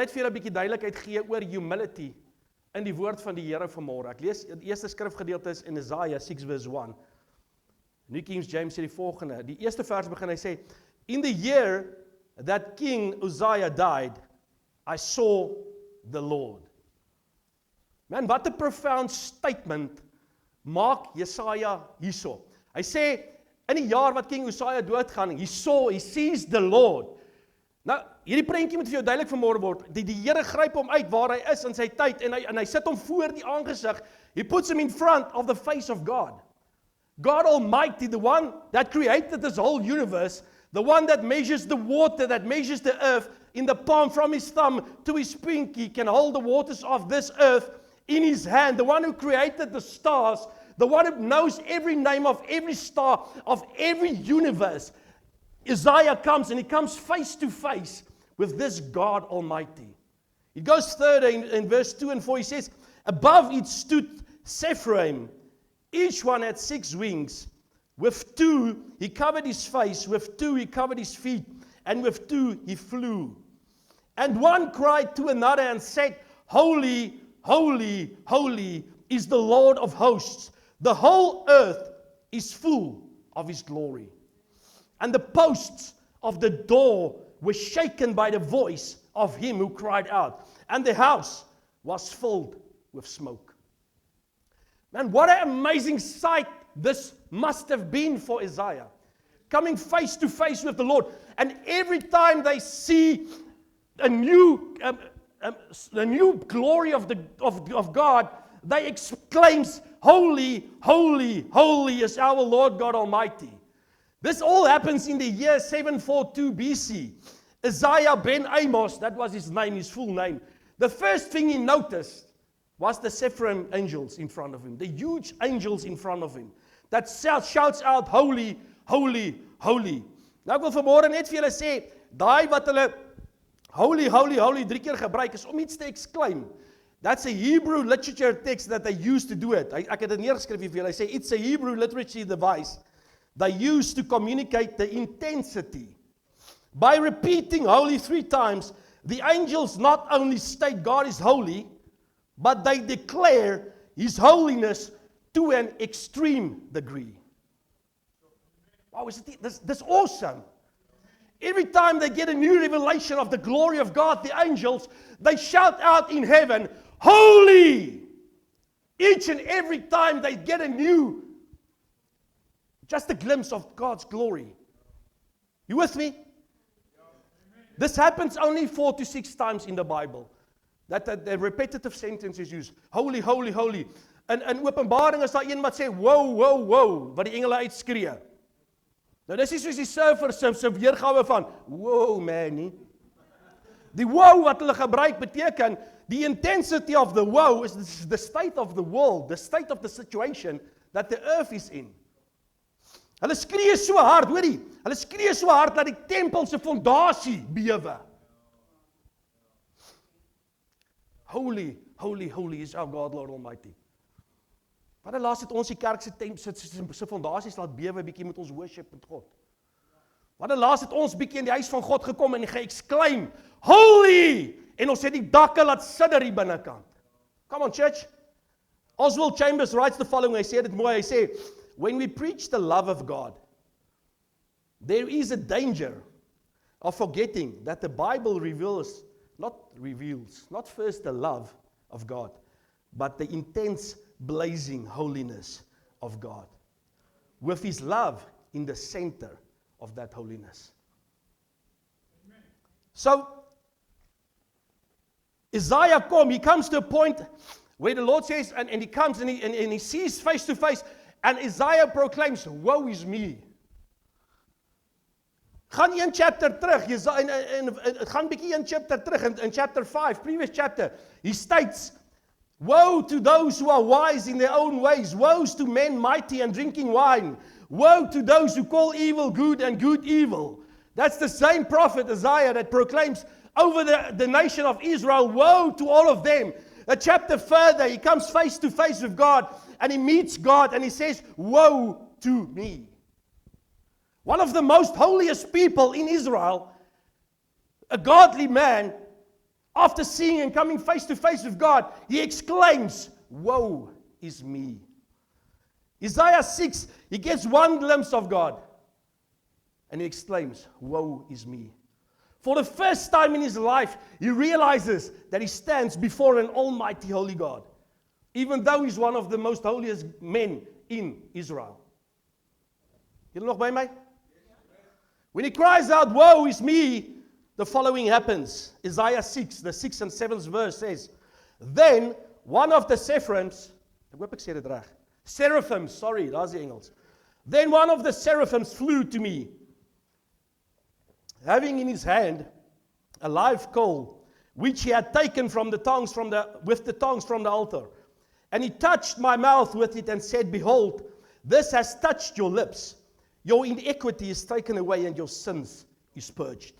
net vir julle 'n bietjie duidelikheid gee oor humility in die woord van die Here vanmôre. Ek lees die eerste skrifgedeelte is in Isaiah 6 verse 1. New King James sê die volgende. Die eerste vers begin, hy sê, In the year that King Uzziah died, I saw the Lord. Man, wat 'n profound statement maak Jesaja hierso. Hy sê, in die jaar wat King Uzziah doodgaan, he sees the Lord. Nou, hierdie prentjie moet vir jou duidelik vanmôre word. Die Here gryp hom uit waar hy is in sy tyd en hy sit hom voor die aangesig. He puts him in front of the face of God. God Almighty, the one that created this whole universe, the one that measures the water, that measures the earth in the palm from his thumb to his pinky, can hold the waters of this earth in his hand, the one who created the stars, the one who knows every name of every star, of every universe. Isaiah comes and he comes face to face with this God Almighty. He goes further in verse 2 and 4, he says, Above it stood Sephiraim, each one had 6 wings. With 2 he covered his face, with 2 he covered his feet, and with 2 he flew. And one cried to another and said, Holy, holy, holy is the Lord of hosts. The whole earth is full of his glory. And the posts of the door were shaken by the voice of him who cried out. And the house was filled with smoke. Man, what an amazing sight this must have been for Isaiah. Coming face to face with the Lord. And every time they see a new glory of God, they exclaim, Holy, holy, holy is our Lord God Almighty. This all happens in the year 742 BC. Isaiah ben Amos, that was his name, his full name. The first thing he noticed was the Sephiraim angels in front of him, the huge angels in front of him, that shouts out, Holy, holy, holy. Nou ek wil vanmôre net vir julle sê, daai wat hulle holy, holy, holy 3 keer gebruik is om iets te exclaim. That's a Hebrew literature text that they used to do it. Ek het dit neergeskryf vir julle. Hy sê, it's a Hebrew literature device they used to communicate the intensity. By repeating holy 3 times, the angels not only state God is holy, but they declare his holiness to an extreme degree. Wow, this awesome. Every time they get a new revelation of the glory of God, the angels, they shout out in heaven, Holy! Each and every time they get just a glimpse of God's glory. You with me? This happens only 4 to 6 times in the Bible. That the repetitive sentence is used. Holy, holy, holy. In Openbaring is daar een wat sê, wow, wow, wow, wat die engele uitskree. Nou dis nie soos die surfer se weergawe van, wow man nie. Die wow wat hulle gebruik beteken, the intensity of the wow is the state of the world, the state of the situation that the earth is in. Hulle skree so hard, hoorie, hulle skree so hard dat die tempel se fondasie bewe. Holy, holy, holy is our God, Lord Almighty. Wat laas het ons die kerk se fondasies laat bewe bietjie met ons worship met God. Wat laas het ons bietjie in die huis van God gekom en ge-exclaim, Holy! En ons het die dakke laat sidder hier binnekant. Come on church. Oswald Chambers writes the following, hy sê dit mooi, hy sê, when we preach the love of God, there is a danger of forgetting that the Bible reveals not first the love of God, but the intense blazing holiness of God, with his love in the center of that holiness. Amen. So, Isaiah he comes to a point where the Lord says, and he comes and he sees face to face, and Isaiah proclaims, woe is me. Gaan 1 chapter terug, gaan bietjie 1 chapter terug, in chapter 5, previous chapter, he states, woe to those who are wise in their own ways, woe to men mighty and drinking wine, woe to those who call evil good and good evil. That's the same prophet Isaiah that proclaims over the nation of Israel, woe to all of them. A chapter further, he comes face to face with God, and he meets God, and he says, woe to me. One of the most holiest people in Israel, a godly man, After seeing and coming face to face with God, he exclaims, woe is me. Isaiah 6, he gets one glimpse of God. And he exclaims, woe is me. For the first time in his life, he realizes that he stands before an almighty holy God. Even though he's one of the most holiest men in Israel. Julle nog by my? When he cries out, woe is me, the following happens. Isaiah 6, the 6th and 7th verse says, then one of the seraphims, ek hoop ek sê dit reg. Seraphims, sorry, daar's die Engels. Then one of the seraphims flew to me, having in his hand a live coal, which he had taken from the tongs with the tongs from the altar. And he touched my mouth with it and said, behold, this has touched your lips. Your iniquity is taken away and your sins is purged.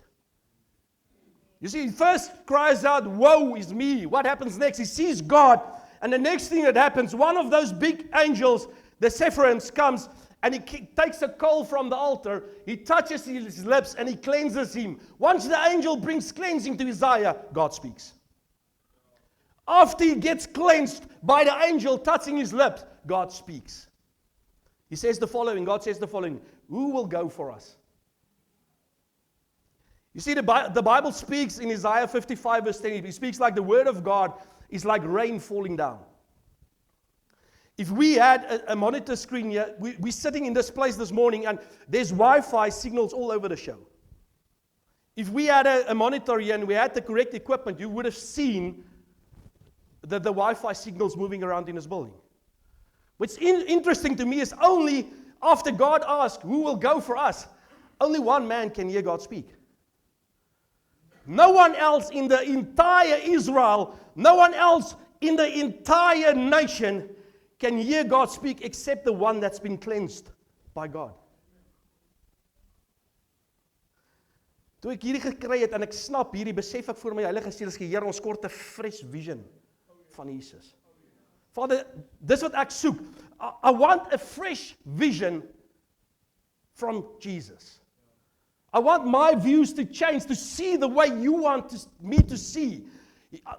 You see, he first cries out, woe is me. What happens next? He sees God. And the next thing that happens, one of those big angels, the seraphims, comes and he takes a coal from the altar. He touches his lips and he cleanses him. Once the angel brings cleansing to Isaiah, God speaks. After he gets cleansed by the angel touching his lips, God speaks. He says the following, God says the following, who will go for us? You see, the Bible speaks in Isaiah 55 verse 10, it speaks like the word of God is like rain falling down. If we had a monitor screen here, we're sitting in this place this morning and there's Wi-Fi signals all over the show. If we had a monitor here and we had the correct equipment, you would have seen the Wi-Fi signals moving around in this building. What's interesting to me is only after God asked, who will go for us? Only one man can hear God speak. No one else in the entire Israel, no one else in the entire nation can hear God speak except the one that's been cleansed by God. Toe ek hierdie gekry het en ek snap hierdie, besef ek voor my Heilige Gees, Here, ons kort 'n fresh vision van Jesus. Vader, dis wat ek soek. I want a fresh vision from Jesus. I want my views to change, to see the way you want me to see.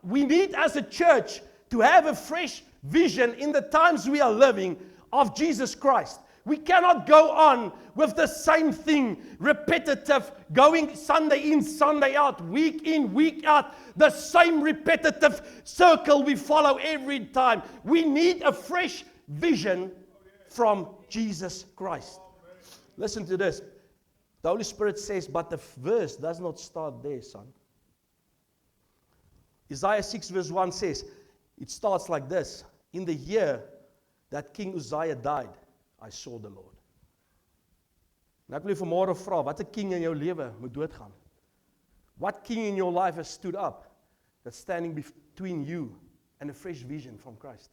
We need as a church to have a fresh vision in the times we are living of Jesus Christ. We cannot go on with the same thing, repetitive, going Sunday in, Sunday out, week in, week out, the same repetitive circle we follow every time. We need a fresh vision from Jesus Christ. Listen to this. The Holy Spirit says, but the verse does not start there, son. Isaiah 6 verse 1 says, it starts like this. In the year that King Uzziah died, I saw the Lord. Nou ek wil vanmôre vra, watter king in jou lewe moet doodgaan? What king in your life has stood up that's standing between you and a fresh vision from Christ?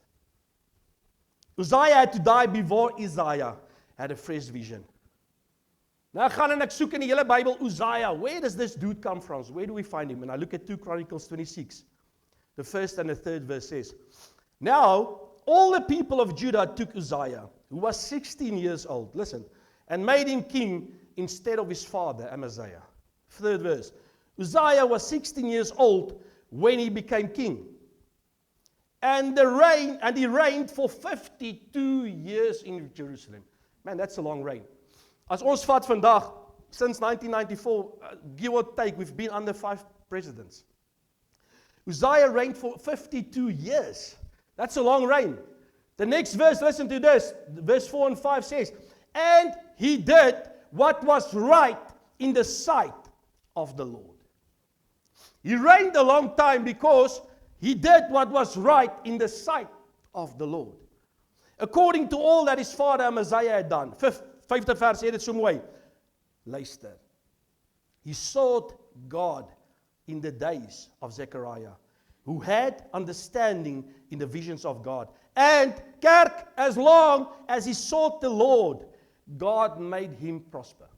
Uzziah had to die before Isaiah had a fresh vision. Nou ek gaan en ek soek in die hele Bybel Uzziah. Where does this dude come from? Where do we find him? And I look at 2 Chronicles 26. The first and the third verse says, now all the people of Judah took Uzziah, who was 16 years old, listen, and made him king instead of his father Amaziah. Third verse, Uzziah was 16 years old when he became king. And he reigned for 52 years in Jerusalem. Man, that's a long reign. As ons vat vandag, since 1994, give or take, we've been under 5 presidents. Uzziah reigned for 52 years. That's a long reign. The next verse, listen to this. Verse 4 and 5 says, and he did what was right in the sight of the Lord. He reigned a long time because he did what was right in the sight of the Lord. According to all that his father Amaziah had done. 5de vers sê dit so mooi. Luister. He sought God in the days of Zechariah, who had understanding in the visions of God. And kerk, as long as he sought the Lord, God made him prosper.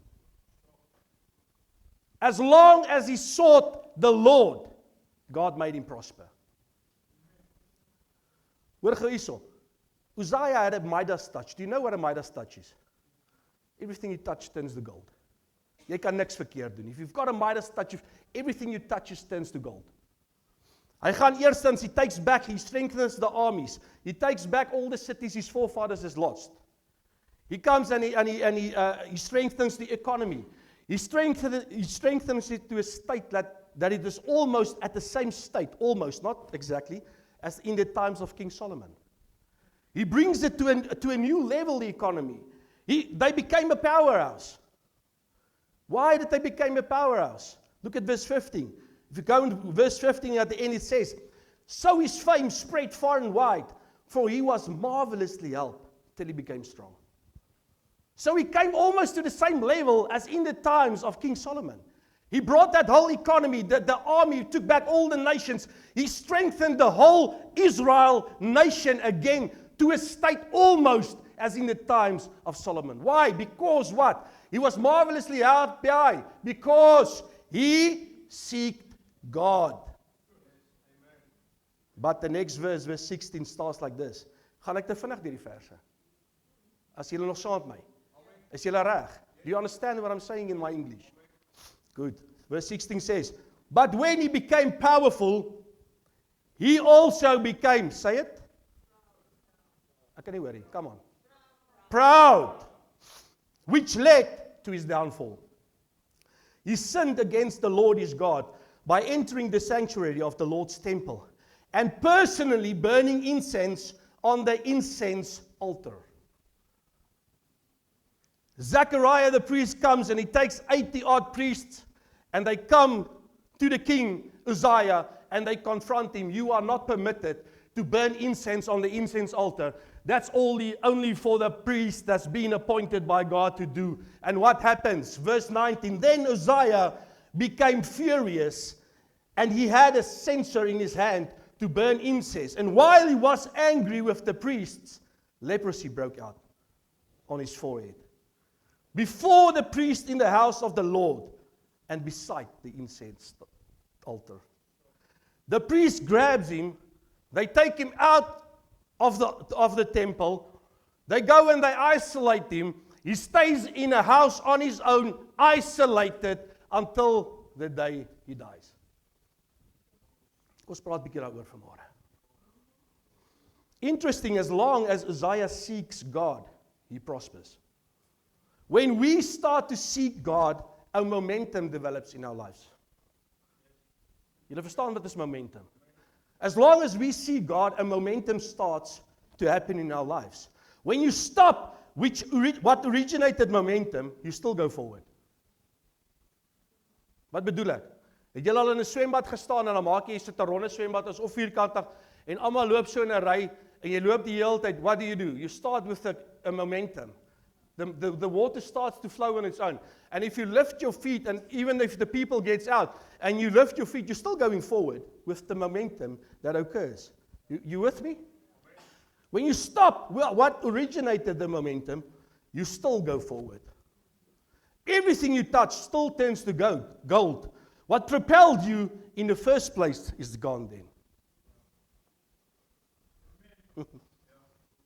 As long as he sought the Lord, God made him prosper. Hoor gou hierso. Uzziah had a Midas touch. Do you know what a Midas touch is? Everything you touch turns to gold. Jy kan niks verkeerd doen. If you've got a Midas touch, everything you touch turns to gold. Hy gaan eerstens, he takes back, he strengthens the armies. He takes back all the cities his forefathers has lost. He comes and he strengthens the economy. He strengthens it to a state that it is almost at the same state, almost, not exactly, as in the times of King Solomon. He brings it to a new level, the economy. They became a powerhouse. Why did they become a powerhouse? Look at verse 15. If you go in verse 15 at the end, it says, so his fame spread far and wide, for he was marvelously helped till he became strong. So he came almost to the same level as in the times of King Solomon. He brought that whole economy, the army, took back all the nations. He strengthened the whole Israel nation again to a state almost as in the times of Solomon. Why? Because what? He was marvelously helped by, because he seeked God. But the next verse, verse 16, starts like this. Gaan ek te vinnig deur die verse? As julle nog saam met my? Is julle reg? Do you understand what I'm saying in my English? Good. Verse 16 says, but when he became powerful, he also became, say it? I can't hear it. Come on. Proud. Which led to his downfall. He sinned against the Lord his God by entering the sanctuary of the Lord's temple and personally burning incense on the incense altar. Zechariah the priest comes and he takes 80-odd priests and they come to the king Uzziah and they confront him. You are not permitted to burn incense on the incense altar. That's only for the priest that's been appointed by God to do. And what happens? Verse 19, then Uzziah became furious and he had a censer in his hand to burn incense. And while he was angry with the priests, leprosy broke out on his forehead. Before the priest in the house of the Lord and beside the incense altar. The priest grabs him, they take him out of the temple, they go and they isolate him. He stays in a house on his own, isolated, until the day he dies. Ons praat 'n bietjie daaroor vanmôre. Interesting, as long as Uzziah seeks God, he prospers. When we start to seek God, a momentum develops in our lives. Julle verstaan wat is momentum? As long as we see God, a momentum starts to happen in our lives. When you stop what originated momentum, you still go forward. Wat bedoel ek? Het julle al in 'n swembad gestaan en dan maak jy sit 'n ronde swembad as of vierkantig en almal loop so in 'n ry en jy loop die hele tyd. What do? You start with a momentum. The water starts to flow on its own. And if you lift your feet, and even if the people gets out, and you lift your feet, you're still going forward with the momentum that occurs. You with me? When you stop, what originated the momentum, you still go forward. Everything you touch still turns to gold. What propelled you in the first place is gone then.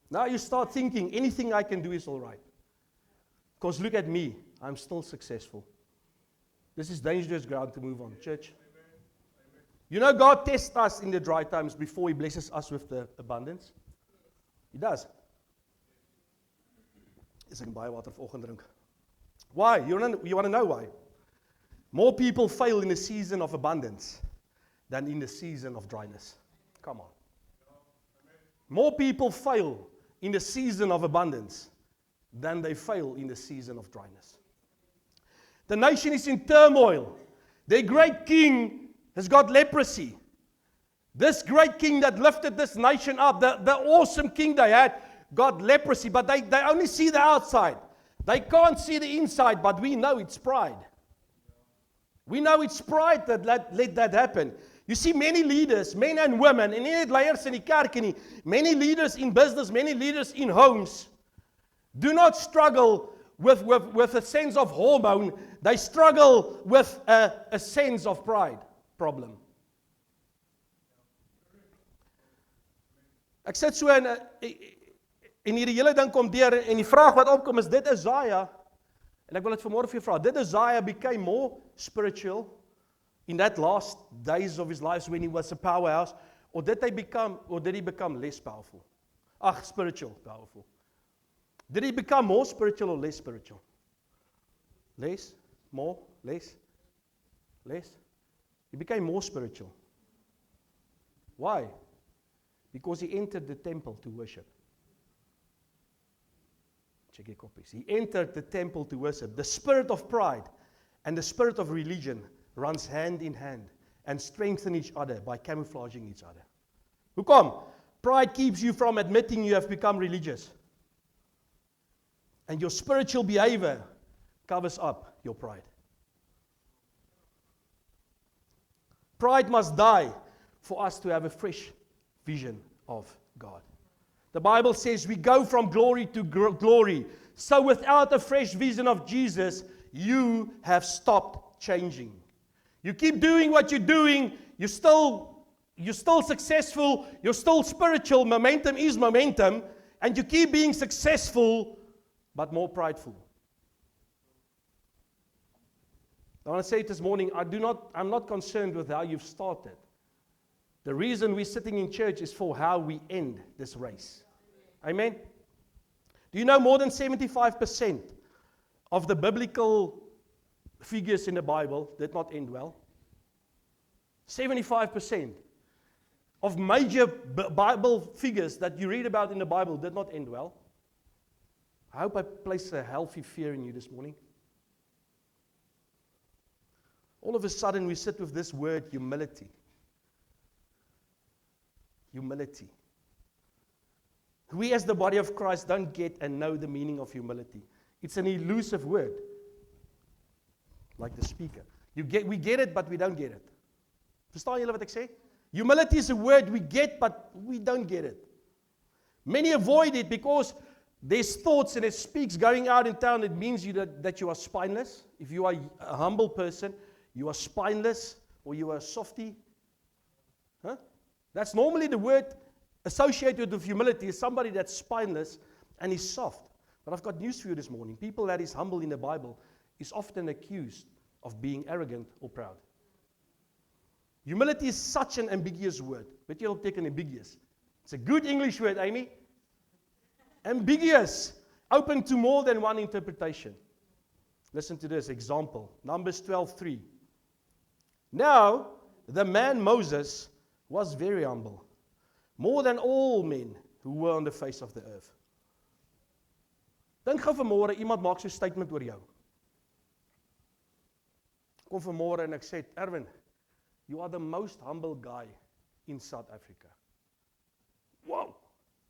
Now you start thinking, anything I can do is all right. Because look at me, I'm still successful. This is dangerous ground to move on, church. You know, God tests us in the dry times before He blesses us with the abundance. He does. Is ek baie water vanoggend drink? Why? You want to know why? More people fail in the season of abundance than in the season of dryness. Come on. More people fail in the season of abundance than they fail in the season of dryness. The nation is in turmoil. Their great king has got leprosy. This great king that lifted this nation up, the awesome king they had, got leprosy, but they only see the outside. They can't see the inside, but we know it's pride. We know it's pride that let that happen. You see, many leaders, men and women, en nie net leiers in die kerk nie, many leaders in business, many leaders in homes, do not struggle with a sense of hormone. They struggle with a sense of pride problem. Ek sit so en hierdie hele ding kom deur en die vraag wat opkom is, dit Uzziah, en ek wil dit vanmôre vir jou vra, did Uzziah become more spiritual in that last days of his life when he was a powerhouse, or did he become less powerful? Spiritual, powerful. Did he become more spiritual or less spiritual? Less? More? Less? Less? He became more spiritual. Why? Because he entered the temple to worship. Check your copies. He entered the temple to worship. The spirit of pride and the spirit of religion runs hand in hand and strengthen each other by camouflaging each other. Hoekom? Pride keeps you from admitting you have become religious. And your spiritual behavior covers up your pride. Pride must die for us to have a fresh vision of God. The Bible says we go from glory to glory. So without a fresh vision of Jesus, you have stopped changing. You keep doing what you're doing, you're still successful, you're still spiritual, momentum is momentum, and you keep being successful, but more prideful. I want to say this morning, I'm not concerned with how you've started. The reason we're sitting in church is for how we end this race. Amen? Do you know more than 75% of the biblical figures in the Bible did not end well? 75% of major Bible figures that you read about in the Bible did not end well. I hope I place a healthy fear in you this morning. All of a sudden, we sit with this word, humility. Humility. We as the body of Christ don't get and know the meaning of humility. It's an elusive word. Like the speaker. We get it, but we don't get it. Verstaan julle wat ek sê? Humility is a word we get, but we don't get it. Many avoid it because there's thoughts and it speaks going out in town. It means that you are spineless. If you are a humble person, you are spineless or you are a softy. Huh? That's normally the word associated with humility is somebody that's spineless and is soft. But I've got news for you this morning. People that is humble in the Bible is often accused of being arrogant or proud. Humility is such an ambiguous word. Weet jy wat beteken ambiguous? It's a good English word, Amy. Ambiguous. Open to more than one interpretation. Listen to this example. Numbers 12:3. Now, the man Moses was very humble, more than all men who were on the face of the earth. Dink gou vanmôre iemand maak so 'n statement oor jou. Kom vanmôre en ek sê, Erwin, you are the most humble guy in South Africa. Wow,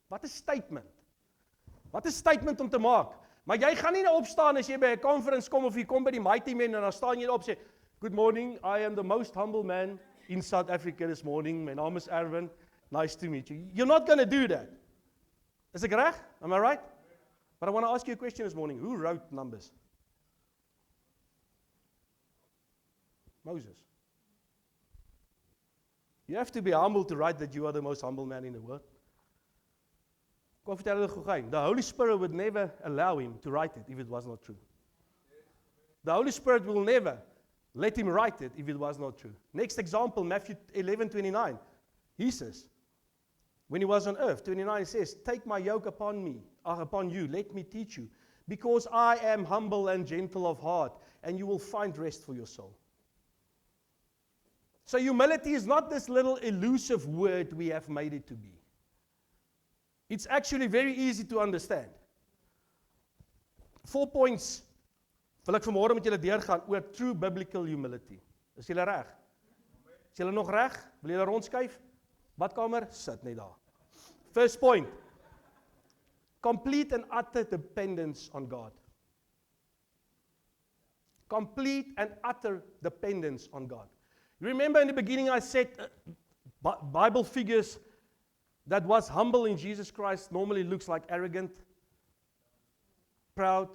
wat 'n statement. Wat 'n statement om te maak. Maar jy gaan nie nou opstaan as jy by 'n conference kom of jy kom by die Mighty Men en dan staan jy op en sê, good morning, I am the most humble man in South Africa this morning. My naam is Erwin. Nice to meet you. You're not going to do that. Is ek reg? Am I right? But I want to ask you a question this morning. Who wrote Numbers? Moses. You have to be humble to write that you are the most humble man in the world. Kom vertel hulle gou. The Holy Spirit would never allow him to write it if it was not true. The Holy Spirit will never let him write it if it was not true. Next example, Matthew 11:29. He says, when he was on earth, 29 says, take my yoke upon you, let me teach you, because I am humble and gentle of heart, and you will find rest for your soul. So humility is not this little elusive word we have made it to be. It's actually very easy to understand. 4 points wil ek vanmôre met julle deurgaan oor true biblical humility. Is julle reg? Is julle nog reg? Wil julle rondskuif? Badkamer, sit net daar. First point. Complete and utter dependence on God. Complete and utter dependence on God. You remember in the beginning I said Bible figures that was humble in Jesus Christ normally looks like arrogant, proud.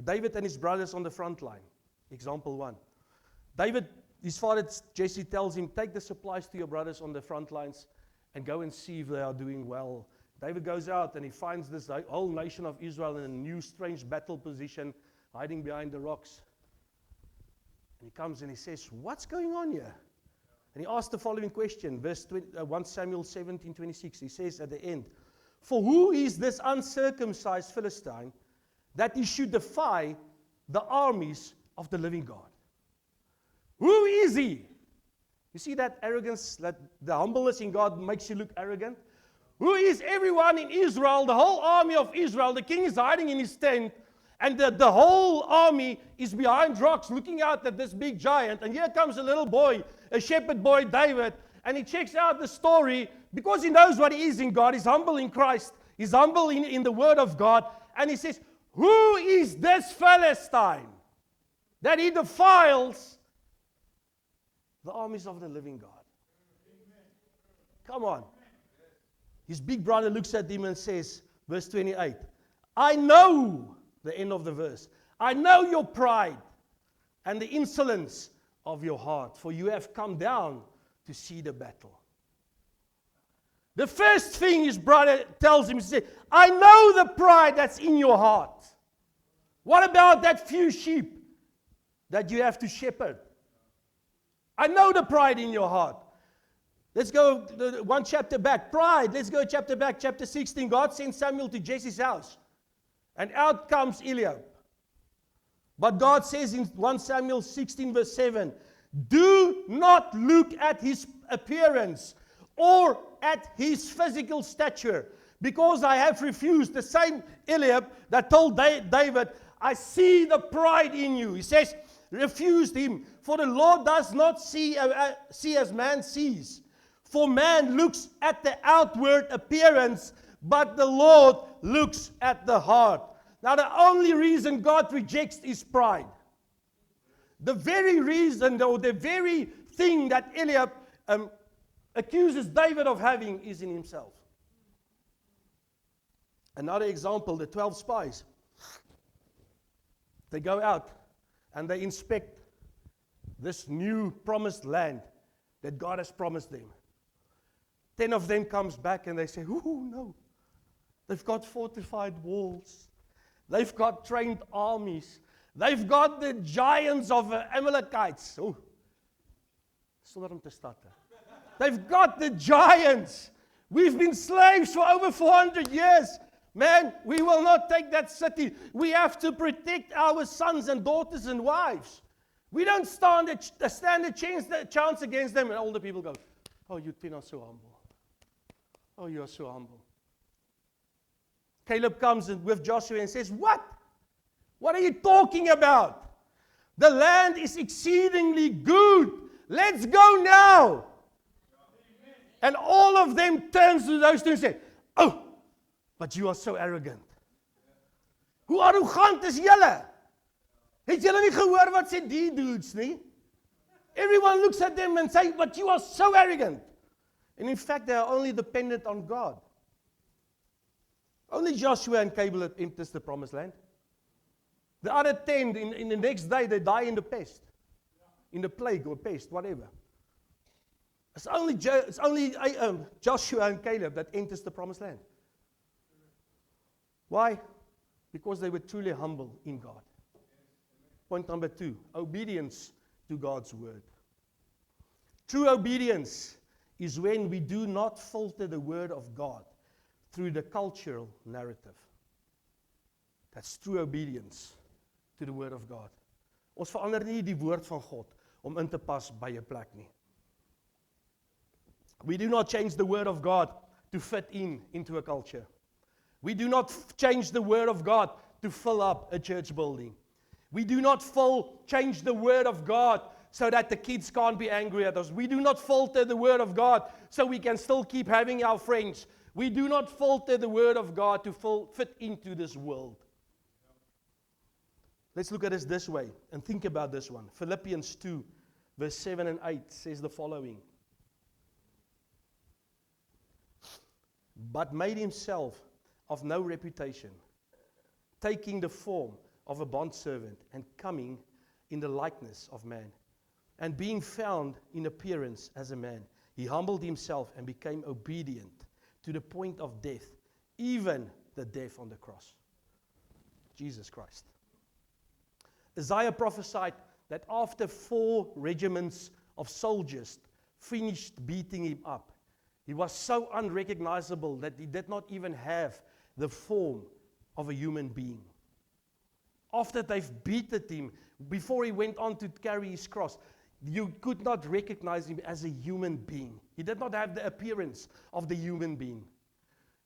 David and his brothers on the front line. Example 1. David, his father Jesse tells him, take the supplies to your brothers on the front lines and go and see if they are doing well. David goes out and he finds this whole nation of Israel in a new strange battle position, hiding behind the rocks. And he comes and he says, what's going on here? And he asks the following question, 1 Samuel 17:26. He says at the end, for who is this uncircumcised Philistine that he should defy the armies of the living God? Who is he? You see that arrogance, that the humbleness in God makes you look arrogant? Who is everyone in Israel, the whole army of Israel? The king is hiding in his tent, and the whole army is behind rocks looking out at this big giant. And here comes a little boy, a shepherd boy, David, and he checks out the story because he knows what he is in God. He's humble in Christ. He's humble in the Word of God. And he says, who is this Philistine that he defiles the armies of the living God? Come on. His big brother looks at him and says, verse 28, I know, the end of the verse, I know your pride and the insolence of your heart, for you have come down to see the battle. The first thing his brother tells him, he says, I know the pride that's in your heart. What about that few sheep that you have to shepherd? I know the pride in your heart. Let's go one chapter back. Pride. Let's go a chapter back, chapter 16. God sent Samuel to Jesse's house. And out comes Eliab. But God says in 1 Samuel 16 verse 7, do not look at his appearance or at his physical stature, because I have refused. The same Eliab that told David, I see the pride in you. He says, refused him. For the Lord does not see as man sees. For man looks at the outward appearance, but the Lord looks at the heart. Now, the only reason God rejects is pride. The very reason, or the very thing that Eliab accuses David of having is in himself. Another example, the 12 spies. They go out and they inspect this new promised land that God has promised them. 10 of them comes back and they say, oh no, they've got fortified walls. They've got trained armies. They've got the giants of Amalekites. Oh, sonder om te stutter. They've got the giants. We've been slaves for over 400 years. Man, we will not take that city. We have to protect our sons and daughters and wives. We don't stand a chance against them. And all the people go, oh, you 10 are so humble. Oh, you are so humble. Caleb comes with Joshua and says, what? What are you talking about? The land is exceedingly good. Let's go now. And all of them turns to those two and say, oh, but you are so arrogant. Hoe arrogant is julle? Het julle nie gehoor wat sê die dudes nie? Everyone looks at them and say, but you are so arrogant. And in fact, they are only dependent on God. Only Joshua and Caleb enters the promised land. The other 10, in the next day, they die in the pest. In the plague or pest, whatever. It's only Joshua and Caleb that enters the promised land. Why? Because they were truly humble in God. Point number 2, obedience to God's word. True obedience is when we do not filter the word of God through the cultural narrative. That's true obedience to the word of God. Ons verander nie die woord van God om in te pas by 'n plek nie. We do not change the word of God to fit into a culture. We do not change the word of God to fill up a church building. We do not change the word of God so that the kids can't be angry at us. We do not filter the word of God so we can still keep having our friends. We do not filter the word of God to fit into this world. Let's look at it this way and think about this one. Philippians 2, verse 7 and 8 says the following. But made himself of no reputation, taking the form of a bondservant and coming in the likeness of man. And being found in appearance as a man, he humbled himself and became obedient to the point of death, even the death on the cross. Jesus Christ. Isaiah prophesied that after 4 regiments of soldiers finished beating him up, he was so unrecognizable that he did not even have the form of a human being. After they've beaten him, before he went on to carry his cross, you could not recognize him as a human being. He did not have the appearance of the human being.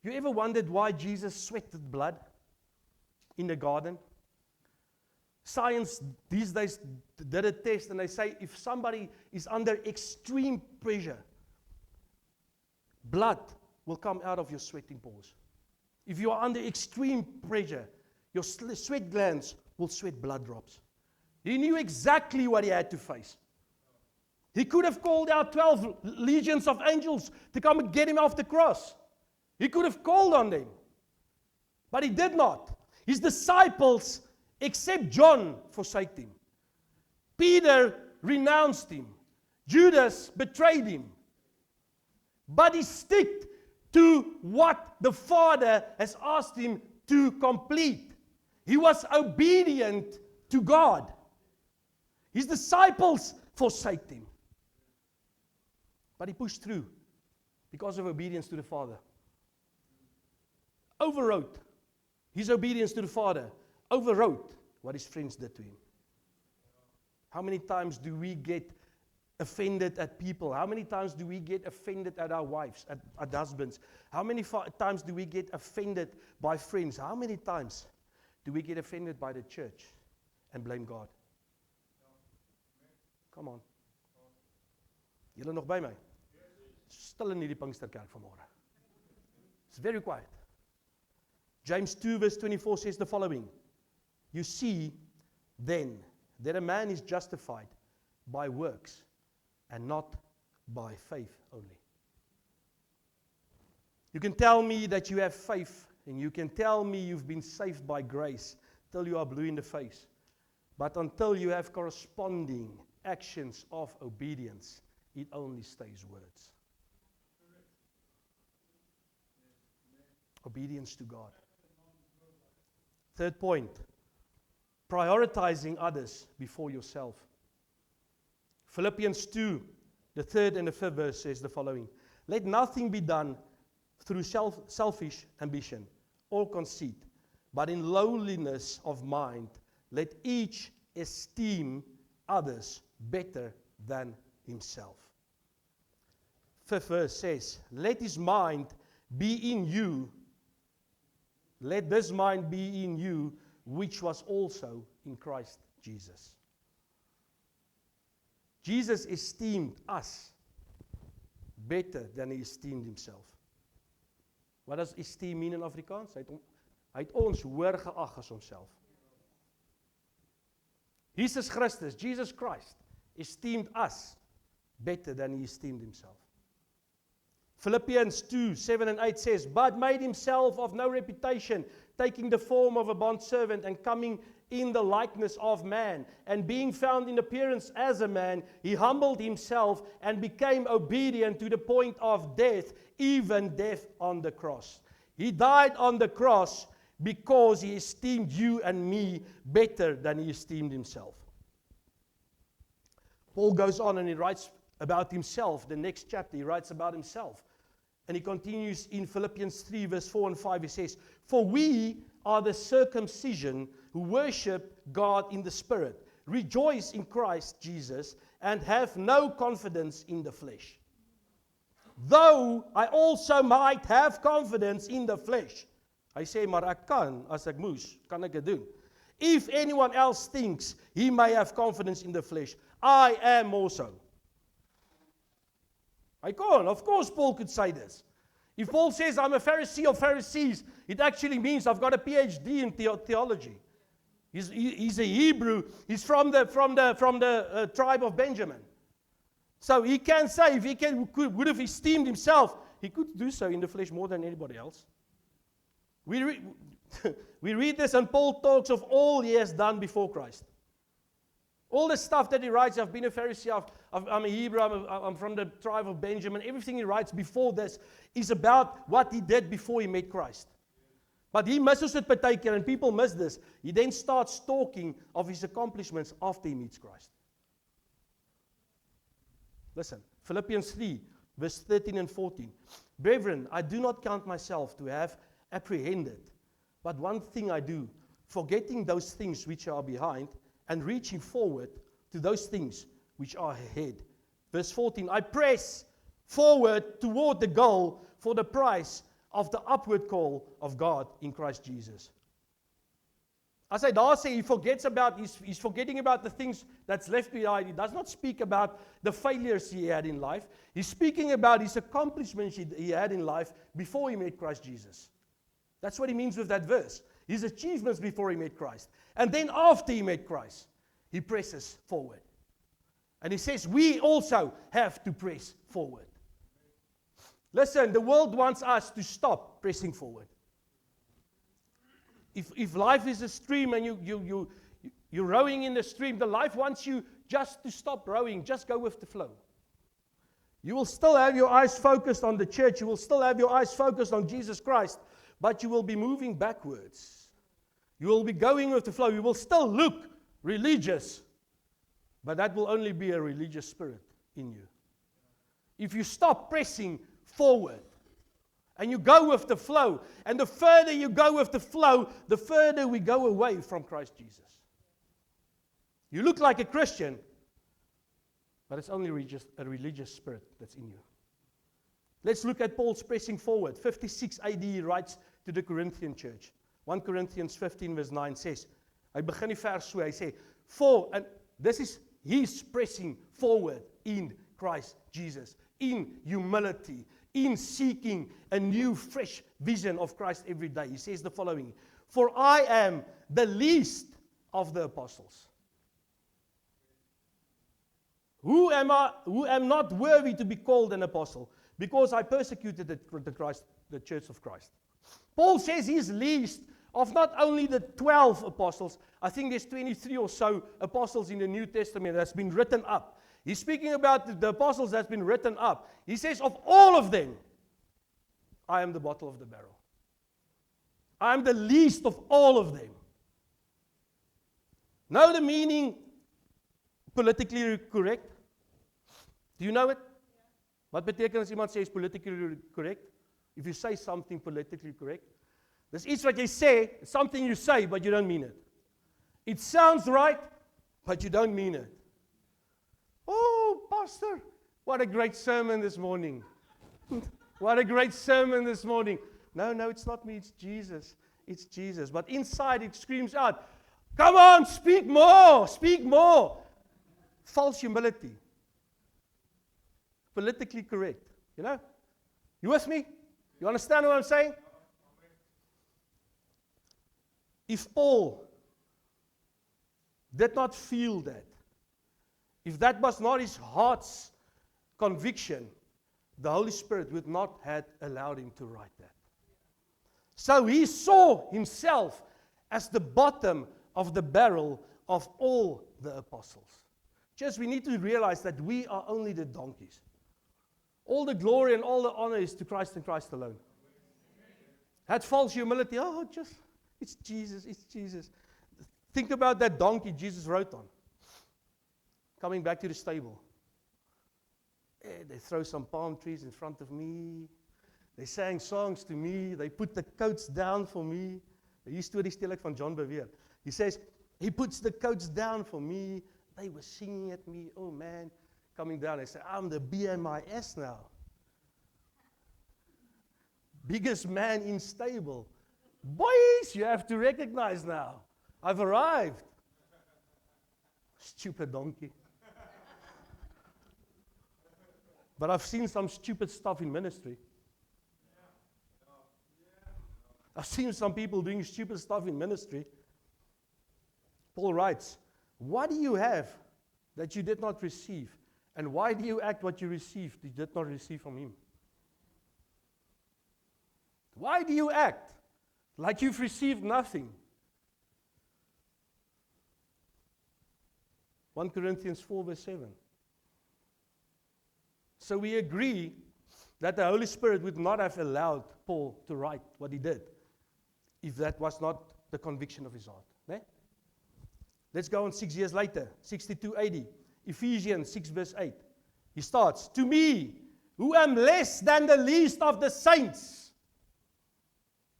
You ever wondered why Jesus sweated blood in the garden? Science these days did a test and they say if somebody is under extreme pressure, blood will come out of your sweating pores. If you are under extreme pressure, your sweat glands will sweat blood drops. He knew exactly what he had to face. He could have called out 12 legions of angels to come and get him off the cross. He could have called on them. But he did not. His disciples, except John, forsaked him. Peter renounced him. Judas betrayed him. But he stuck to what the Father has asked him to complete. He was obedient to God. His disciples forsaked him. But he pushed through because of obedience to the Father. Overrode his obedience to the Father. Overrode what his friends did to him. How many times do we get offended at people? How many times do we get offended at our wives, at husbands? How many times do we get offended by friends? How many times do we get offended by the church and blame God? Come on. Julle nog by my? Stil in hierdie Pinksterkerk vanmôre. It's very quiet. James 2 verse 24 says the following. You see then that a man is justified by works and not by faith only. You can tell me that you have faith and you can tell me you've been saved by grace till you are blue in the face. But until you have corresponding actions of obedience, it only stays words. Obedience to God. Third point, prioritizing others before yourself. Philippians 2, the 3rd and the 5th verse says the following. Let nothing be done through selfish ambition or conceit, but in lowliness of mind, let each esteem others better than himself. 5th verse says, let his mind be in you. Let this mind be in you, which was also in Christ Jesus. Jesus esteemed us better than he esteemed himself. What does esteem mean in Afrikaans? Hy het ons hoër geag as homself. Jesus Christus, Jesus Christ, esteemed us better than he esteemed himself. Philippians 2, 7 and 8 says, but made himself of no reputation, taking the form of a bondservant and coming in the likeness of man. And being found in appearance as a man, he humbled himself and became obedient to the point of death, even death on the cross. He died on the cross because he esteemed you and me better than he esteemed himself. Paul goes on and he writes about himself. The next chapter, he writes about himself. And he continues in Philippians 3, verse 4 and 5. He says, for we are the circumcision who worship God in the Spirit, rejoice in Christ Jesus, and have no confidence in the flesh. Though I also might have confidence in the flesh. Hy sê, maar ek kan, as ek moes, kan ek dit doen. If anyone else thinks he may have confidence in the flesh, I am also. I can't. Of course Paul could say this. If Paul says I'm a Pharisee of Pharisees, it actually means I've got a PhD in theology. He's a Hebrew. He's from the tribe of Benjamin. So he can say, if he would have esteemed himself, he could do so in the flesh more than anybody else. We read this and Paul talks of all he has done before Christ. All the stuff that he writes, I've been a Pharisee, I'm a Hebrew, I'm from the tribe of Benjamin. Everything he writes before this is about what he did before he met Christ. But he misses it partaker, and people miss this. He then starts talking of his accomplishments after he meets Christ. Listen, Philippians 3, verse 13 and 14. Brethren, I do not count myself to have apprehended, but one thing I do, forgetting those things which are behind, and reaching forward to those things which are ahead. Verse 14, I press forward toward the goal for the prize of the upward call of God in Christ Jesus. As hy daar sê, he's forgetting about the things that's left behind. He does not speak about the failures he had in life. He's speaking about his accomplishments he had in life before he met Christ Jesus. That's what he means with that verse. His achievements before he met Christ. And then after he met Christ, he presses forward. And he says, we also have to press forward. Listen, the world wants us to stop pressing forward. If life is a stream and you're rowing in the stream, the life wants you just to stop rowing, just go with the flow. You will still have your eyes focused on the church, you will still have your eyes focused on Jesus Christ, but you will be moving backwards. You will be going with the flow. You will still look religious, but that will only be a religious spirit in you. If you stop pressing forward, and you go with the flow. And the further you go with the flow, the further we go away from Christ Jesus. You look like a Christian, but it's only a religious spirit that's in you. Let's look at Paul's pressing forward. 56 AD he writes to the Corinthian church. 1 Corinthians 15 verse 9 says, hy begin die vers so, hy sê, and this is his pressing forward in Christ Jesus, in humility, in seeking a new, fresh vision of Christ every day. He says the following, for I am the least of the apostles. Who am not worthy to be called an apostle, because I persecuted the church of Christ. Paul says he's least of not only the 12 apostles, I think there's 23 or so apostles in the New Testament that's been written up. He's speaking about the apostles that's been written up. He says, of all of them, I am the bottom of the barrel. I am the least of all of them. Know the meaning politically correct? Do you know it? Wat beteken as iemand sê is politically correct? If you say something politically correct, dis iets wat jy sê, something you say, but you don't mean it. It sounds right, but you don't mean it. Oh, Pastor, what a great sermon this morning. What a great sermon this morning. No, it's not me, it's Jesus. It's Jesus. But inside it screams out, come on, speak more, speak more. False humility. Politically correct. You know? You with me? You understand what I'm saying? If Paul did not feel that, if that was not his heart's conviction, the Holy Spirit would not have allowed him to write that. So he saw himself as the bottom of the barrel of all the apostles. Just we need to realize that we are only the donkeys. All the glory and all the honor is to Christ and Christ alone. That false humility, it's Jesus, it's Jesus. Think about that donkey Jesus rode on. Coming back to the stable. They throw some palm trees in front of me. They sang songs to me. They put the coats down for me. Hier storie stel ek van John Bevere. He says, he puts the coats down for me. They were singing at me. Oh man, coming down. I said, I'm the BMIS now. Biggest man in stable. Boys, you have to recognize now. I've arrived. Stupid donkey. But I've seen some stupid stuff in ministry. I've seen some people doing stupid stuff in ministry. Paul writes, what do you have that you did not receive? And why do you act what you received, you did not receive from him? Why do you act like you've received nothing? 1 Corinthians 4 verse 7. So we agree that the Holy Spirit would not have allowed Paul to write what he did if that was not the conviction of his heart. Ne? Let's go on 6 years later, 62 AD. Ephesians 6 verse 8. He starts, to me, who am less than the least of the saints.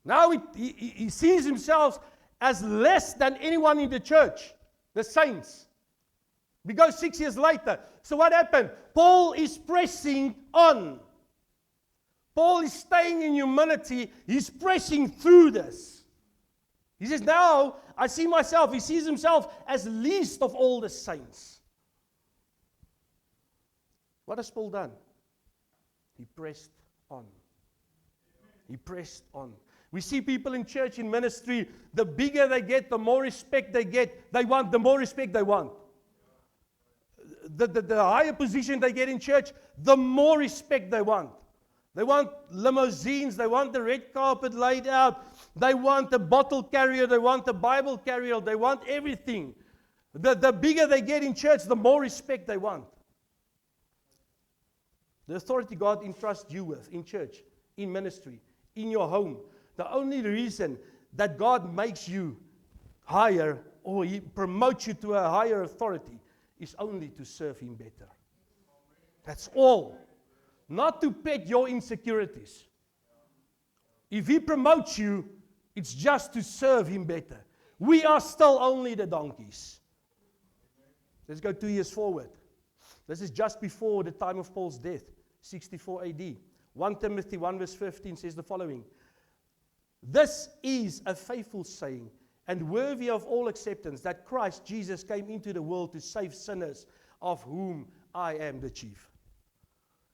Now he sees himself as less than anyone in the church, the saints. We go 6 years later. So what happened? Paul is pressing on. Paul is staying in humility. He's pressing through this. He says, now I see myself. He sees himself as least of all the saints. What has Paul done? He pressed on. He pressed on. We see people in church, in ministry, the bigger they get, the more respect they get. The more respect they want. The higher position they get in church, the more respect they want. They want limousines, they want the red carpet laid out, they want a bottle carrier, they want a Bible carrier, they want everything. The bigger they get in church, the more respect they want. The authority God entrusts you with in church, in ministry, in your home. The only reason that God makes you higher or He promotes you to a higher authority is only to serve Him better. That's all. Not to pet your insecurities. If He promotes you, it's just to serve Him better. We are still only the donkeys. Let's go 2 years forward. This is just before the time of Paul's death, 64 AD. 1 Timothy 1 verse 15 says the following. This is a faithful saying and worthy of all acceptance that Christ Jesus came into the world to save sinners, of whom I am the chief.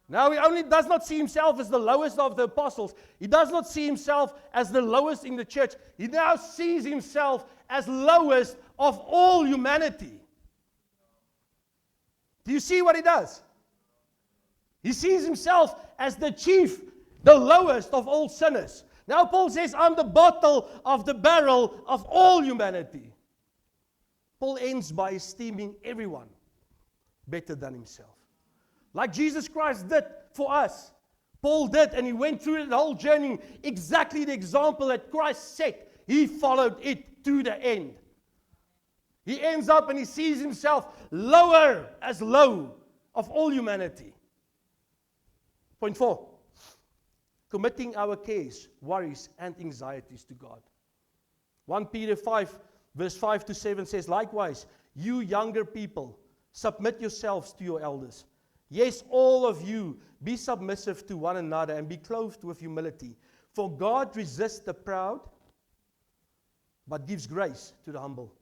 Now he does not see himself as the lowest of the apostles. He does not see himself as the lowest in the church. He now sees himself as lowest of all humanity. Do you see what he does? He sees himself as the chief, the lowest of all sinners. Now Paul says, I'm the bottom of the barrel of all humanity. Paul ends by esteeming everyone better than himself. Like Jesus Christ did for us. Paul did, and he went through the whole journey exactly the example that Christ set. He followed it to the end. He ends up and he sees himself lower as low of all humanity. Point 4. Committing our cares, worries, and anxieties to God. 1 Peter 5, verse 5 to 7 says, likewise, you younger people, submit yourselves to your elders. Yes, all of you, be submissive to one another and be clothed with humility. For God resists the proud, but gives grace to the humble.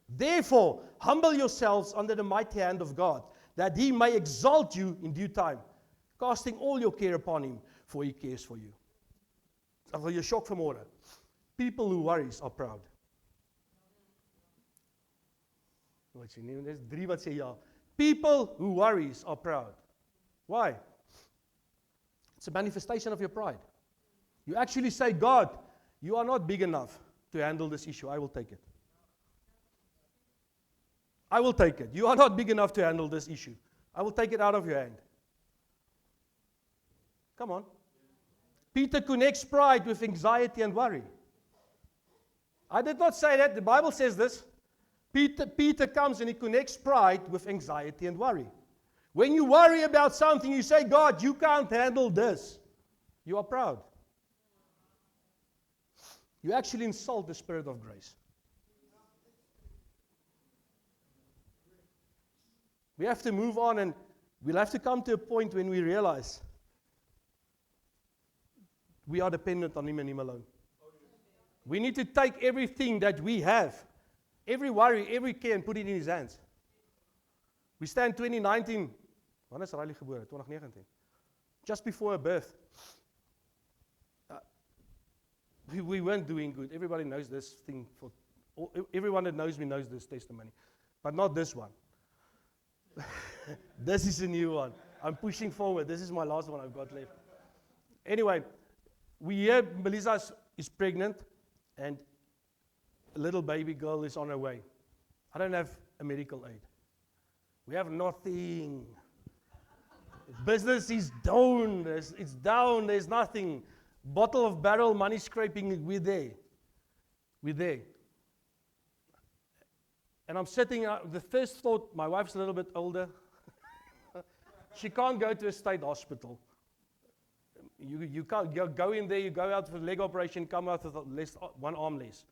Therefore, humble yourselves under the mighty hand of God, that He may exalt you in due time, casting all your care upon Him, for He cares for you. Ek wil jou shock vanmôre. People who worries are proud. Wat sê nie, dis 3 wat sê ja. People who worries are proud. Why? It's a manifestation of your pride. You actually say, God, you are not big enough to handle this issue. I will take it. I will take it. You are not big enough to handle this issue. I will take it out of your hand. Come on. Peter connects pride with anxiety and worry. I did not say that. The Bible says this. Peter comes and he connects pride with anxiety and worry. When you worry about something, you say, God, you can't handle this. You are proud. You actually insult the Spirit of grace. We have to move on, and we'll have to come to a point when we realize we are dependent on Him and Him alone. We need to take everything that we have, every worry, every care, and put it in His hands. We stand 2019. Wanneer is Riley gebore? 2019. Just before her birth. We weren't doing good. Everybody knows this thing. Everyone that knows me knows this testimony. But not this one. This is a new one. I'm pushing forward. This is my last one I've got left. Anyway, we hear Melissa is pregnant and a little baby girl is on her way. I don't have a medical aid. We have nothing. Business is down. It's down. There's nothing. Bottle of barrel, money scraping, we're there. We're there. And I'm sitting, the first thought, my wife's a little bit older. She can't go to a state hospital. You can't go in there, you go out for a leg operation, come out with one arm less.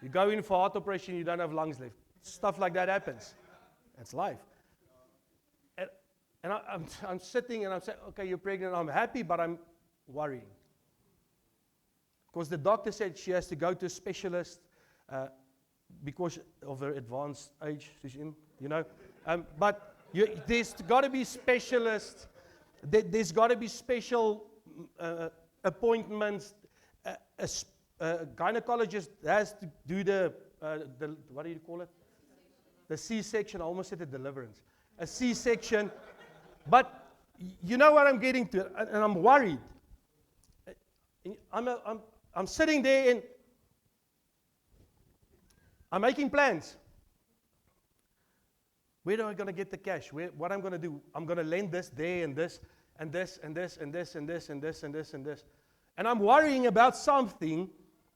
You go in for heart operation, you don't have lungs left. Stuff like that happens. That's life. And I'm sitting and I'm saying, okay, you're pregnant. I'm happy, but I'm worrying. Because the doctor said she has to go to a specialist because of her advanced age she's in, you know. But there's got to be specialists. There's got to be special appointments. A gynecologist has to do the what do you call it? The C-section. I almost said the deliverance. A C-section. But you know what I'm getting to, and I'm worried. I'm sitting there and I'm making plans. Where am I going to get the cash? What I'm going to do? I'm going to lend this there and this and this and this and this and this and this and this and this. And I'm worrying about something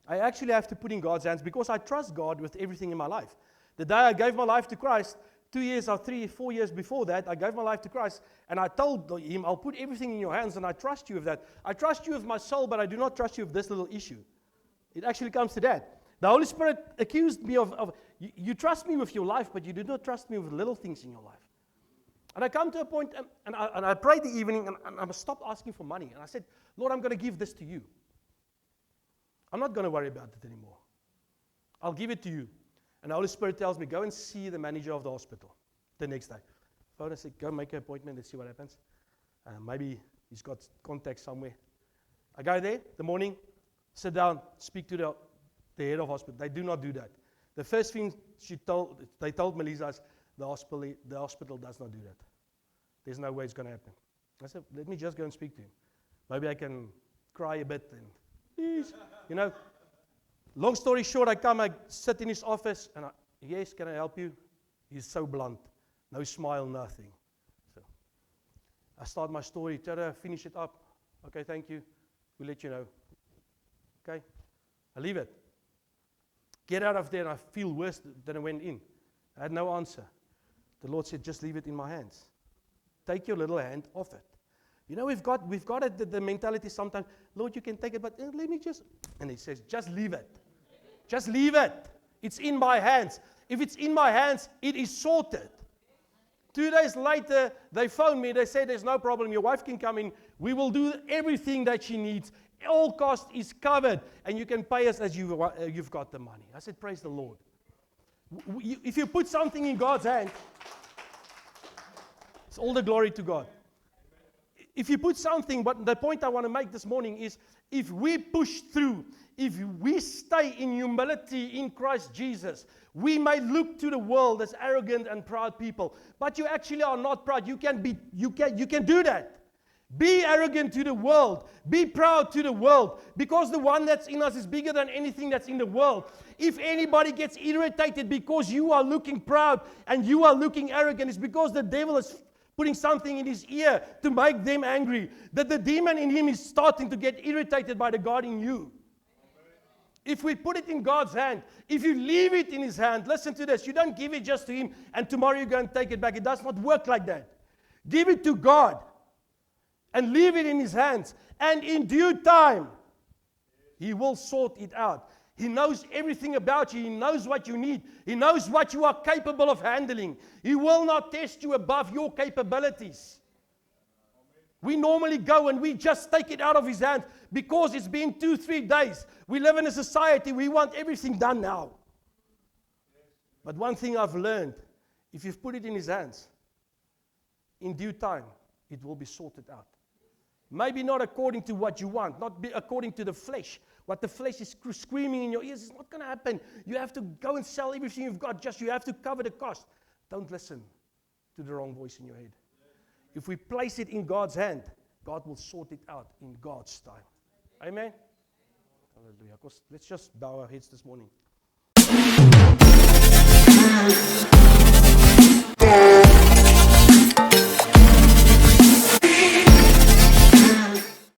I actually have to put in God's hands because I trust God with everything in my life. The day I gave my life to Christ, 2 years or 3, 4 years before that, I gave my life to Christ, and I told him, I'll put everything in your hands, and I trust you with that. I trust you with my soul, but I do not trust you with this little issue. It actually comes to that. The Holy Spirit accused me of you trust me with your life, but you do not trust me with little things in your life. And I come to a point, and I prayed the evening, and I stopped asking for money. And I said, Lord, I'm going to give this to you. I'm not going to worry about it anymore. I'll give it to you. And the Holy Spirit tells me, go and see the manager of the hospital the next day. Phone and said, go make an appointment and see what happens. Maybe he's got contacts somewhere. I go there the morning, sit down, speak to the head of hospital. They do not do that. The first thing they told Melissa is the hospital does not do that. There's no way it's going to happen. I said, let me just go and speak to him. Maybe I can cry a bit and please, you know. Long story short, I sit in his office, and yes, can I help you? He's so blunt. No smile, nothing. So I start my story, try to finish it up. Okay, thank you. We'll let you know. Okay? I leave it. Get out of there, and I feel worse than I went in. I had no answer. The Lord said, just leave it in my hands. Take your little hand off it. You know, we've got the mentality sometimes, Lord, you can take it, but let me just, and he says, just leave it. Just leave it. It's in my hands. If it's in my hands, it is sorted. 2 days later, they phoned me. They said, there's no problem. Your wife can come in. We will do everything that she needs. All cost is covered. And you can pay us as you've got the money. I said, praise the Lord. If you put something in God's hand, it's all the glory to God. If you put something, but the point I want to make this morning is, if we push through, if we stay in humility in Christ Jesus, we may look to the world as arrogant and proud people, but you actually are not proud. You can do that. Be arrogant to the world. Be proud to the world, because the one that's in us is bigger than anything that's in the world. If anybody gets irritated because you are looking proud and you are looking arrogant, it's because the devil is putting something in his ear to make them angry. That the demon in him is starting to get irritated by the God in you. If we put it in God's hand, if you leave it in his hand, listen to this, you don't give it just to him and tomorrow you go and take it back. It does not work like that. Give it to God and leave it in his hands. And in due time, he will sort it out. He knows everything about you. He knows what you need. He knows what you are capable of handling. He will not test you above your capabilities. We normally go and we just take it out of his hand because it's been 2-3 days. We live in a society, we want everything done now. But one thing I've learned, if you've put it in his hands, in due time, it will be sorted out. Maybe not according to what you want, not according to the flesh. What the flesh is screaming in your ears is not going to happen. You have to go and sell everything you've got. Just you have to cover the cost. Don't listen to the wrong voice in your head. If we place it in God's hand, God will sort it out in God's time. Amen? Hallelujah. Let's just bow our heads this morning.